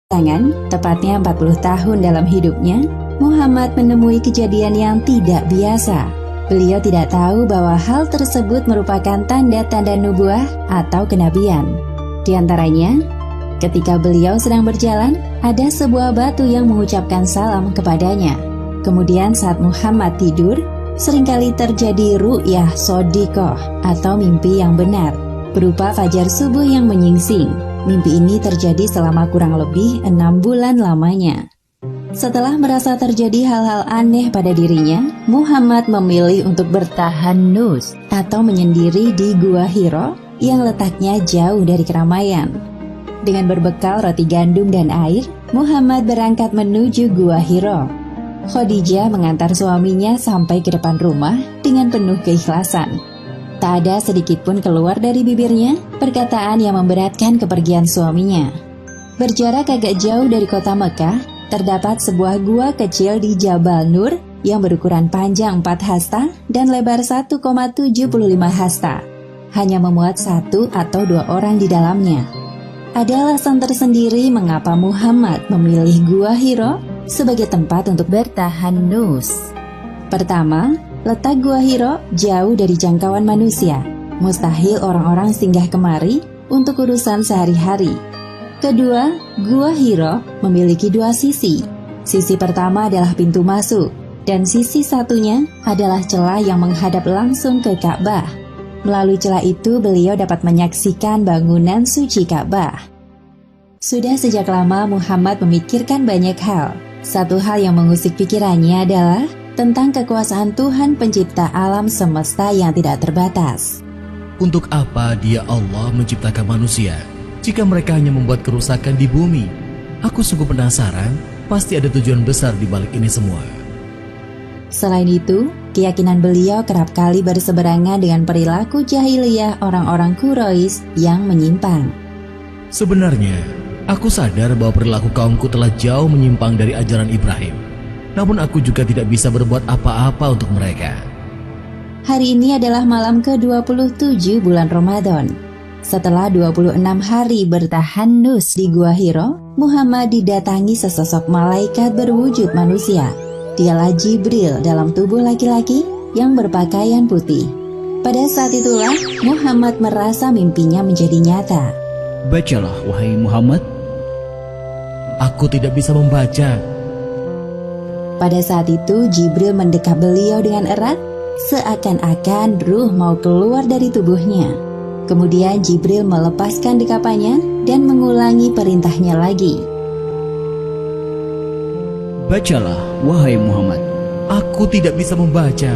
Belakangan, tepatnya 40 tahun dalam hidupnya, Muhammad menemui kejadian yang tidak biasa. Beliau tidak tahu bahwa hal tersebut merupakan tanda-tanda nubuah atau kenabian. Di antaranya, ketika beliau sedang berjalan, ada sebuah batu yang mengucapkan salam kepadanya. Kemudian saat Muhammad tidur, seringkali terjadi ru'yah shodiqoh atau mimpi yang benar, berupa fajar subuh yang menyingsing. Mimpi ini terjadi selama kurang lebih 6 bulan lamanya. Setelah merasa terjadi hal-hal aneh pada dirinya, Muhammad memilih untuk bertahanus atau menyendiri di Gua Hiro yang letaknya jauh dari keramaian. Dengan berbekal roti gandum dan air, Muhammad berangkat menuju Gua Hiro. Khadijah mengantar suaminya sampai ke depan rumah dengan penuh keikhlasan. Tak ada sedikit pun keluar dari bibirnya perkataan yang memberatkan kepergian suaminya. Berjarak agak jauh dari kota Mekah, terdapat sebuah gua kecil di Jabal Nur yang berukuran panjang 4 hasta dan lebar 1,75 hasta. Hanya memuat 1 atau 2 orang di dalamnya. Ada alasan tersendiri mengapa Muhammad memilih Gua Hiro sebagai tempat untuk bertahanus. Pertama, letak Gua Hiro jauh dari jangkauan manusia. Mustahil orang-orang singgah kemari untuk urusan sehari-hari. Kedua, Gua Hiro memiliki 2 sisi. Sisi pertama adalah pintu masuk, dan sisi satunya adalah celah yang menghadap langsung ke Ka'bah. Melalui celah itu beliau dapat menyaksikan bangunan suci Ka'bah. Sudah sejak lama Muhammad memikirkan banyak hal. Satu hal yang mengusik pikirannya adalah tentang kekuasaan Tuhan pencipta alam semesta yang tidak terbatas. Untuk apa Dia Allah menciptakan manusia jika mereka hanya membuat kerusakan di bumi? Aku sungguh penasaran, pasti ada tujuan besar di balik ini semua. Selain itu, keyakinan beliau kerap kali berseberangan dengan perilaku jahiliyah orang-orang Quraisy yang menyimpang. Sebenarnya, aku sadar bahwa perilaku kaumku telah jauh menyimpang dari ajaran Ibrahim. Namun aku juga tidak bisa berbuat apa-apa untuk mereka. Hari ini adalah malam ke-27 bulan Ramadan. Setelah 26 hari bertahanus di Gua Hiro, Muhammad didatangi sesosok malaikat berwujud manusia. Dialah Jibril dalam tubuh laki-laki yang berpakaian putih. Pada saat itulah Muhammad merasa mimpinya menjadi nyata. Bacalah wahai Muhammad. Aku tidak bisa membaca. Pada saat itu Jibril mendekap beliau dengan erat, seakan-akan ruh mau keluar dari tubuhnya. Kemudian Jibril melepaskan dekapannya dan mengulangi perintahnya lagi. Bacalah wahai Muhammad. Aku tidak bisa membaca.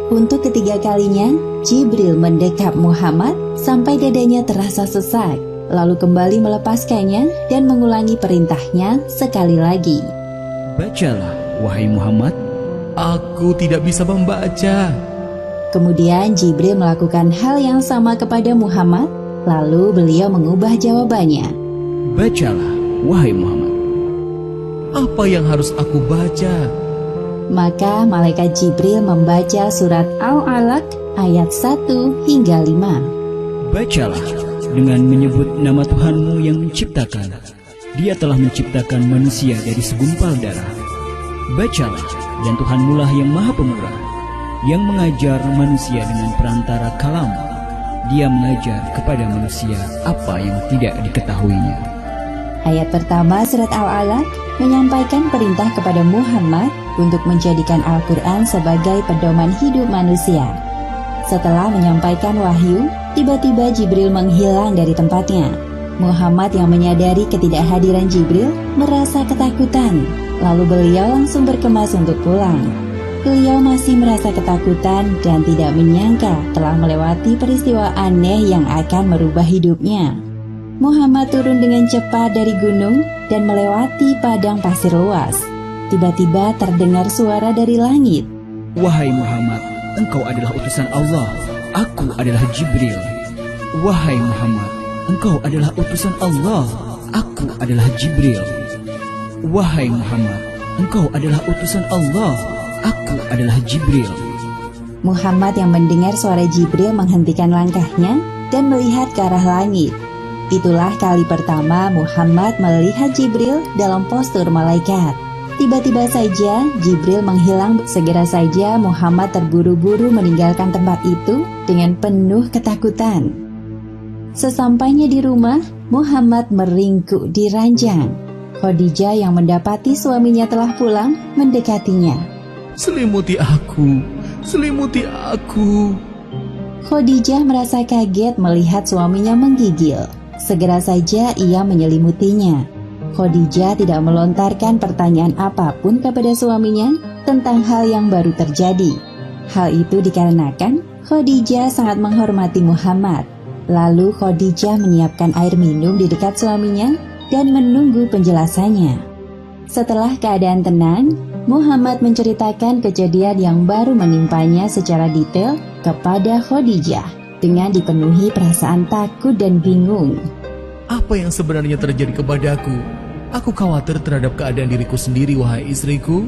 Untuk ketiga kalinya, Jibril mendekap Muhammad sampai dadanya terasa sesak, lalu kembali melepaskannya dan mengulangi perintahnya sekali lagi. Bacalah wahai Muhammad. Aku tidak bisa membaca. Kemudian Jibril melakukan hal yang sama kepada Muhammad, lalu beliau mengubah jawabannya. Bacalah wahai Muhammad. Apa yang harus aku baca? Maka malaikat Jibril membaca surat Al-Alaq ayat 1 hingga 5. Bacalah dengan menyebut nama Tuhanmu yang menciptakan. Dia telah menciptakan manusia dari segumpal darah. Bacalah, dan Tuhanmu lah yang maha pemurah, yang mengajar manusia dengan perantara kalam. Dia mengajar kepada manusia apa yang tidak diketahuinya. Ayat pertama surat Al-Alaq menyampaikan perintah kepada Muhammad untuk menjadikan Al-Quran sebagai pedoman hidup manusia. Setelah menyampaikan wahyu, tiba-tiba Jibril menghilang dari tempatnya. Muhammad yang menyadari ketidakhadiran Jibril merasa ketakutan, lalu beliau langsung berkemas untuk pulang. Beliau masih merasa ketakutan dan tidak menyangka telah melewati peristiwa aneh yang akan merubah hidupnya. Muhammad turun dengan cepat dari gunung dan melewati padang pasir luas. Tiba-tiba terdengar suara dari langit. Wahai Muhammad, engkau adalah utusan Allah. Aku adalah Jibril. Wahai Muhammad, engkau adalah utusan Allah. Aku adalah Jibril. Wahai Muhammad, engkau adalah utusan Allah. Aku adalah Jibril. Muhammad yang mendengar suara Jibril menghentikan langkahnya dan melihat ke arah langit. Itulah kali pertama Muhammad melihat Jibril dalam postur malaikat. Tiba-tiba saja Jibril menghilang. Segera saja Muhammad terburu-buru meninggalkan tempat itu dengan penuh ketakutan. Sesampainya di rumah, Muhammad meringkuk di ranjang. Khadijah yang mendapati suaminya telah pulang mendekatinya. Selimuti aku, selimuti aku. Khadijah merasa kaget melihat suaminya menggigil. Segera saja ia menyelimutinya. Khadijah tidak melontarkan pertanyaan apapun kepada suaminya tentang hal yang baru terjadi. Hal itu dikarenakan Khadijah sangat menghormati Muhammad. Lalu Khadijah menyiapkan air minum di dekat suaminya dan menunggu penjelasannya. Setelah keadaan tenang, Muhammad menceritakan kejadian yang baru menimpanya secara detail kepada Khadijah dengan dipenuhi perasaan takut dan bingung. Apa yang sebenarnya terjadi kepadaku? Aku khawatir terhadap keadaan diriku sendiri, wahai istriku.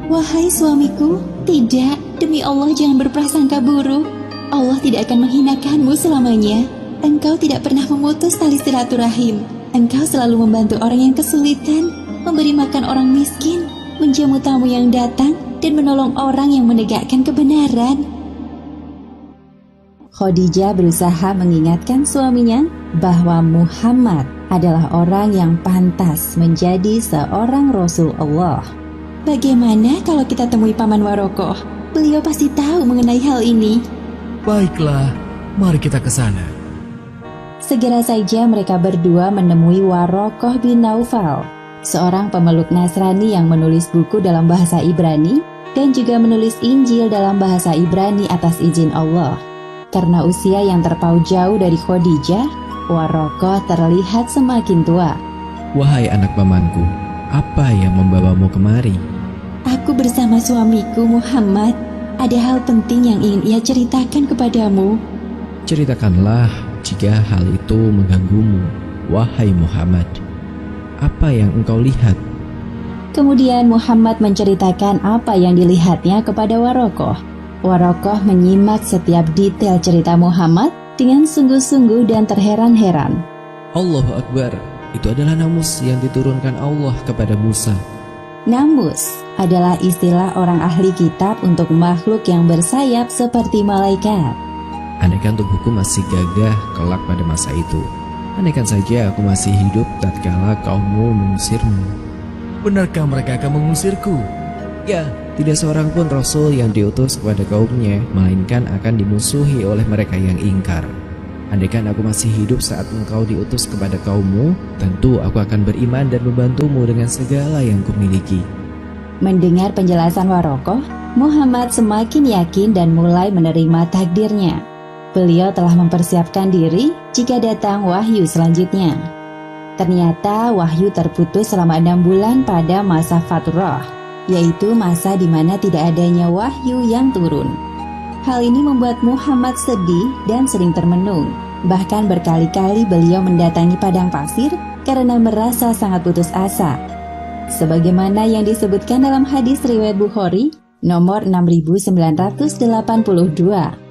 Wahai suamiku, tidak, demi Allah jangan berprasangka buruk. Allah tidak akan menghinakanmu selamanya. Engkau tidak pernah memutus tali silaturahim. Engkau selalu membantu orang yang kesulitan, memberi makan orang miskin, menjamu tamu yang datang, dan menolong orang yang menegakkan kebenaran. Khadijah berusaha mengingatkan suaminya bahwa Muhammad adalah orang yang pantas menjadi seorang Rasul Allah. Bagaimana kalau kita temui Paman Warokoh? Beliau pasti tahu mengenai hal ini. Baiklah, mari kita ke sana. Segera saja mereka berdua menemui Warokoh bin Naufal, seorang pemeluk Nasrani yang menulis buku dalam bahasa Ibrani dan juga menulis Injil dalam bahasa Ibrani atas izin Allah. Karena usia yang terpaut jauh dari Khadijah, Warokoh terlihat semakin tua. Wahai anak pamanku, apa yang membawamu kemari? Aku bersama suamiku Muhammad. Ada hal penting yang ingin ia ceritakan kepadamu. Ceritakanlah jika hal itu mengganggumu, wahai Muhammad. Apa yang engkau lihat? Kemudian Muhammad menceritakan apa yang dilihatnya kepada Warokoh. Warokoh menyimak setiap detail cerita Muhammad dengan sungguh-sungguh dan terheran-heran. Allahu Akbar, itu adalah namus yang diturunkan Allah kepada Musa. Namus adalah istilah orang ahli kitab untuk makhluk yang bersayap seperti malaikat. Andaikan tubuhku masih gagah kelak pada masa itu, andaikan saja aku masih hidup tatkala kaummu mengusirmu. Benarkah mereka akan mengusirku? Ya, tidak seorang pun Rasul yang diutus kepada kaumnya, melainkan akan dimusuhi oleh mereka yang ingkar. Andaikan aku masih hidup saat engkau diutus kepada kaummu, tentu aku akan beriman dan membantumu dengan segala yang kumiliki. Mendengar penjelasan Warokoh, Muhammad semakin yakin dan mulai menerima takdirnya. Beliau telah mempersiapkan diri jika datang wahyu selanjutnya. Ternyata wahyu terputus selama 6 bulan pada masa Fatrah, yaitu masa di mana tidak adanya wahyu yang turun. Hal ini membuat Muhammad sedih dan sering termenung. Bahkan berkali-kali beliau mendatangi padang pasir karena merasa sangat putus asa. Sebagaimana yang disebutkan dalam hadis riwayat Bukhari nomor 6982.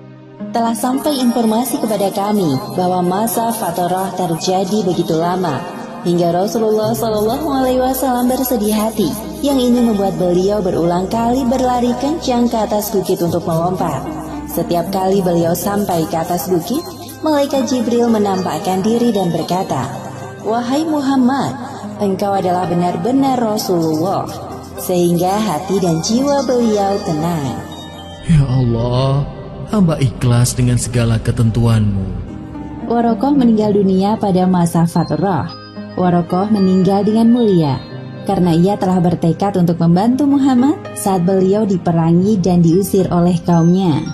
Telah sampai informasi kepada kami bahwa masa Fatrah terjadi begitu lama hingga Rasulullah SAW bersedih hati, yang ini membuat beliau berulang kali berlari kencang ke atas bukit untuk melompat. Setiap kali beliau sampai ke atas bukit, malaikat Jibril menampakkan diri dan berkata, "Wahai Muhammad, engkau adalah benar-benar Rasulullah," sehingga hati dan jiwa beliau tenang. Ya Allah, hamba ikhlas dengan segala ketentuanmu. Warokoh meninggal dunia pada masa Fatrah. Warokoh meninggal dengan mulia karena ia telah bertekad untuk membantu Muhammad saat beliau diperangi dan diusir oleh kaumnya.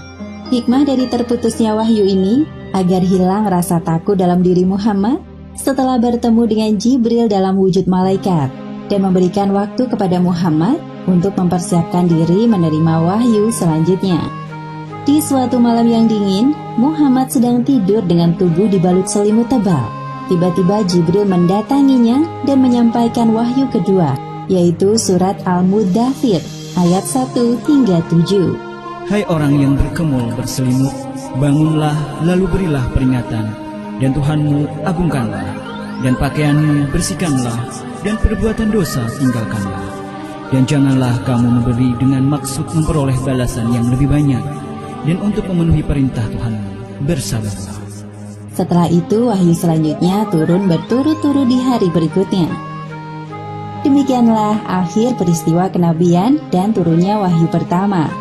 Hikmah dari terputusnya wahyu ini agar hilang rasa takut dalam diri Muhammad setelah bertemu dengan Jibril dalam wujud malaikat dan memberikan waktu kepada Muhammad untuk mempersiapkan diri menerima wahyu selanjutnya. Di suatu malam yang dingin, Muhammad sedang tidur dengan tubuh dibalut selimut tebal. Tiba-tiba Jibril mendatanginya dan menyampaikan wahyu kedua, yaitu surat Al-Muddathir ayat 1 hingga 7. Hai orang yang berkemul berselimut, bangunlah lalu berilah peringatan, dan Tuhanmu agungkanlah, dan pakaianmu bersihkanlah, dan perbuatan dosa tinggalkanlah. Dan janganlah kamu memberi dengan maksud memperoleh balasan yang lebih banyak, dan untuk memenuhi perintah Tuhanmu, bersabarlah. Setelah itu wahyu selanjutnya turun berturut-turut di hari berikutnya. Demikianlah akhir peristiwa kenabian dan turunnya wahyu pertama.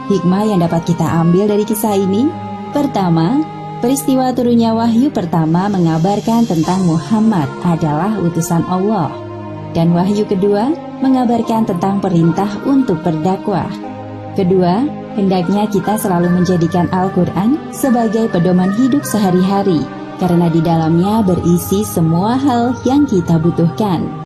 Hikmah yang dapat kita ambil dari kisah ini: pertama, peristiwa turunnya wahyu pertama mengabarkan tentang Muhammad adalah utusan Allah. Dan wahyu kedua mengabarkan tentang perintah untuk berdakwah. Kedua, hendaknya kita selalu menjadikan Al-Quran sebagai pedoman hidup sehari-hari, karena di dalamnya berisi semua hal yang kita butuhkan.